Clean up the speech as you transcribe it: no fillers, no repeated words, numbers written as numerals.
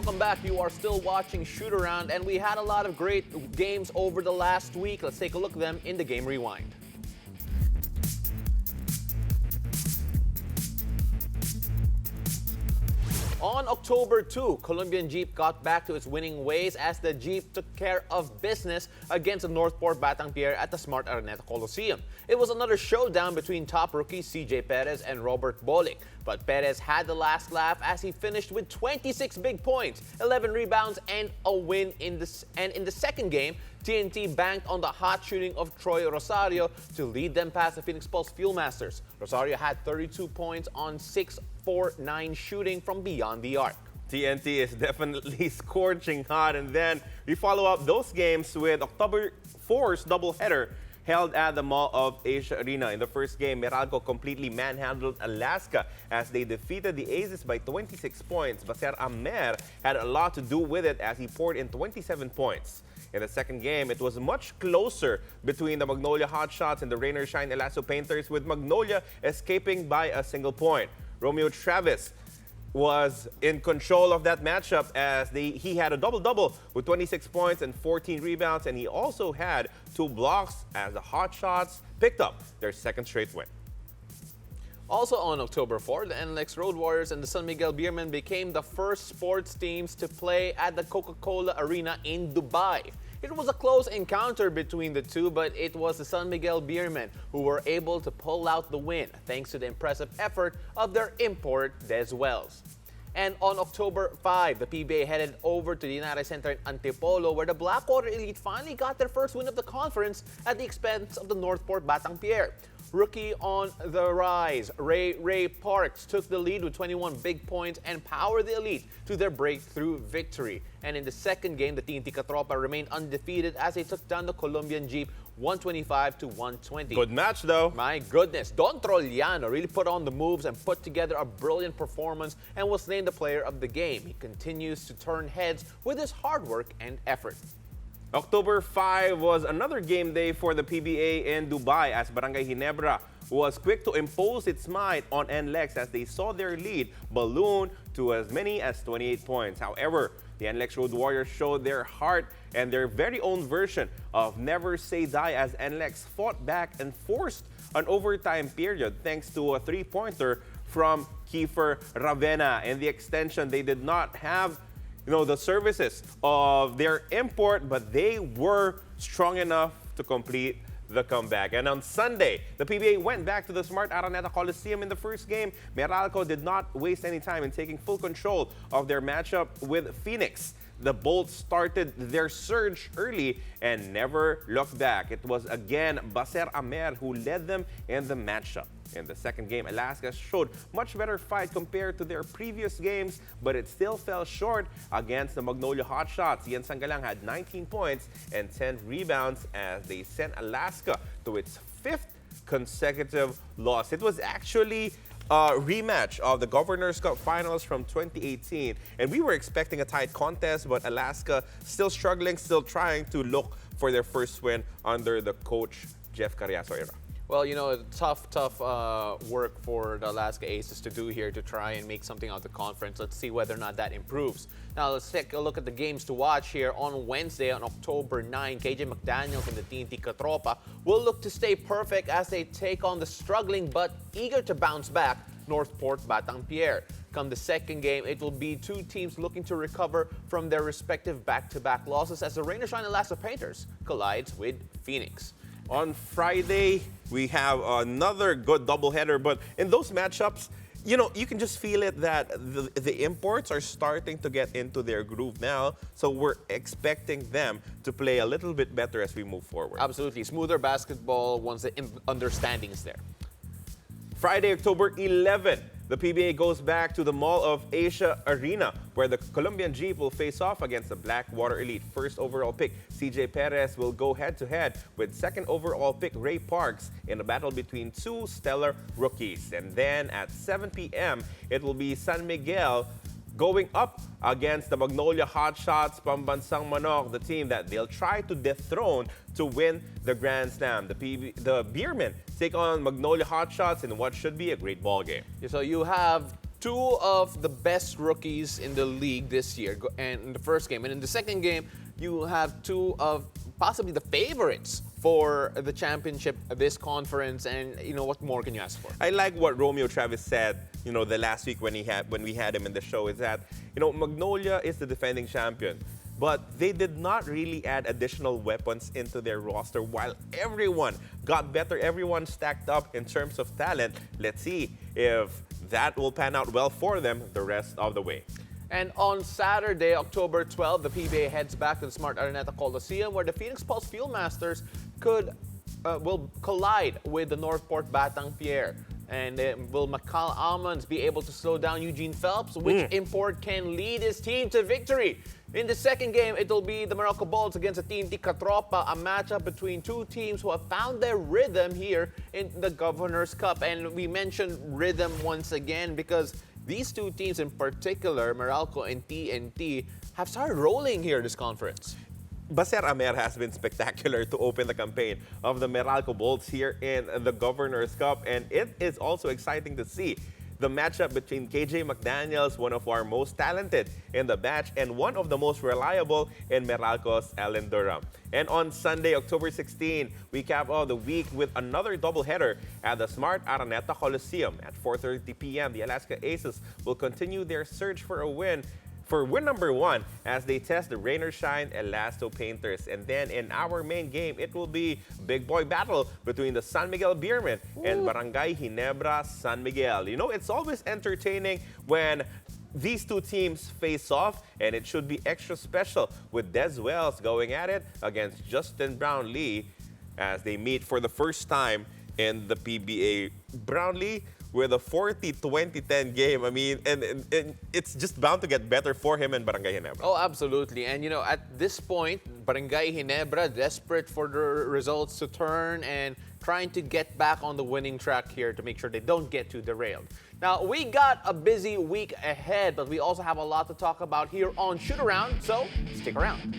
Welcome back. You are still watching Shoot Around, and we had a lot of great games over the last week. Let's take a look at them in the Game Rewind. On October 2, Colombian Jeep got back to its winning ways as the Jeep took care of business against the Northport Batangpier at the Smart Araneta Coliseum. It was another showdown between top rookies CJ Perez and Robert Bolick. But Perez had the last laugh as he finished with 26 big points, 11 rebounds, and a win in the second game. TNT banked on the hot shooting of Troy Rosario to lead them past the Phoenix Pulse Fuelmasters. Rosario had 32 points on 6-4-9 shooting from beyond the arc. TNT is definitely scorching hot, and then we follow up those games with October 4's doubleheader held at the Mall of Asia Arena. In the first game, Meralco completely manhandled Alaska as they defeated the Aces by 26 points. Baser Amer had a lot to do with it as he poured in 27 points. In the second game, it was much closer between the Magnolia Hotshots and the Rain or Shine Elazo Painters, with Magnolia escaping by a single point. Romeo Travis was in control of that matchup as he had a double-double with 26 points and 14 rebounds, and he also had 2 blocks as the Hotshots picked up their second straight win. Also on October 4, the NLX Road Warriors and the San Miguel Beermen became the first sports teams to play at the Coca-Cola Arena in Dubai. It was a close encounter between the two, but it was the San Miguel Beermen who were able to pull out the win thanks to the impressive effort of their import Des Wells. And on October 5, the PBA headed over to the United Center in Antipolo, where the Blackwater Elite finally got their first win of the conference at the expense of the Northport Batangpier. Rookie on the rise, Ray Parks took the lead with 21 big points and powered the Elite to their breakthrough victory. And in the second game, the TNT Katropa remained undefeated as they took down the Colombian Jeep 125-120. Good match, though. My goodness, Don Trollano really put on the moves and put together a brilliant performance and was named the player of the game. He continues to turn heads with his hard work and effort. October 5 was another game day for the PBA in Dubai as Barangay Ginebra was quick to impose its might on NLEX as they saw their lead balloon to as many as 28 points. However, the NLEX Road Warriors showed their heart and their very own version of never say die as NLEX fought back and forced an overtime period thanks to a three-pointer from Kiefer Ravena. In the extension, they did not have the services of their import, but they were strong enough to complete the comeback. And on Sunday, the PBA went back to the Smart Araneta Coliseum. In the first game, Meralco did not waste any time in taking full control of their matchup with Phoenix. The Bolts started their surge early and never looked back. It was again Baser Amer who led them in the matchup. In the second game, Alaska showed much better fight compared to their previous games, but it still fell short against the Magnolia Hotshots. Ian Sangalang had 19 points and 10 rebounds as they sent Alaska to its 5th consecutive loss. It was actually a rematch of the Governor's Cup Finals from 2018, and we were expecting a tight contest, but Alaska still struggling, still trying to look for their first win under the coach Jeff Carriazo era. Well, tough work for the Alaska Aces to do here to try and make something out of the conference. Let's see whether or not that improves. Now, let's take a look at the games to watch here on Wednesday on October 9. KJ McDaniels and the TNT Katropa will look to stay perfect as they take on the struggling but eager to bounce back Northport Batangpier. Come the second game, it will be two teams looking to recover from their respective back-to-back losses as the Rain or Shine Elazo Painters collides with Phoenix. On Friday, we have another good doubleheader, but in those matchups, you can just feel it that the imports are starting to get into their groove now, so we're expecting them to play a little bit better as we move forward. Absolutely. Smoother basketball once the understanding is there. Friday, October 11, the PBA goes back to the Mall of Asia Arena, where the Colombian Jeep will face off against the Blackwater Elite. First overall pick, CJ Perez, will go head-to-head with second overall pick, Ray Parks, in a battle between two stellar rookies. And then at 7 p.m., it will be San Miguel going up against the Magnolia Hotshots, Pambansang Manok, the team that they'll try to dethrone to win the Grand Slam. The Beermen take on Magnolia Hotshots in what should be a great ball game. So you have two of the best rookies in the league this year, and in the first game. And in the second game, you have two of possibly the favorites for the championship of this conference. And what more can you ask for? I like what Romeo Travis said, the last week when we had him in the show, is that, Magnolia is the defending champion. But they did not really add additional weapons into their roster while everyone got better, everyone stacked up in terms of talent. Let's see if that will pan out well for them the rest of the way. And on Saturday, October 12, the PBA heads back to the Smart Araneta Coliseum where the Phoenix Pulse Fieldmasters will collide with the Northport Batang Pierre. And will Macau Almonds be able to slow down Eugene Phelps? Which import can lead his team to victory? In the second game, it will be the Meralco Bolts against the Team Tikatropa, a matchup between two teams who have found their rhythm here in the Governor's Cup. And we mentioned rhythm once again because these two teams in particular, Meralco and TNT, have started rolling here this conference. Baser Amer has been spectacular to open the campaign of the Meralco Bolts here in the Governor's Cup, and it is also exciting to see the matchup between KJ McDaniels, one of our most talented in the batch, and one of the most reliable in Meralco's Ellen Durham. And on Sunday, October 16, we cap off the week with another doubleheader at the Smart Araneta Coliseum. At 4:30 p.m., the Alaska Aces will continue their search for win number 1 as they test the Rain or Shine Elasto Painters. And then in our main game, it will be big boy battle between the San Miguel Beermen and Barangay Ginebra San Miguel. It's always entertaining when these two teams face off, and it should be extra special with Des Wells going at it against Justin Brownlee as they meet for the first time in the PBA. Brownlee with a 40-20-10 game. I mean, and it's just bound to get better for him and Barangay Ginebra. Oh, absolutely. And, at this point, Barangay Ginebra desperate for the results to turn and trying to get back on the winning track here to make sure they don't get too derailed. Now, we got a busy week ahead, but we also have a lot to talk about here on Shoot Around, so stick around.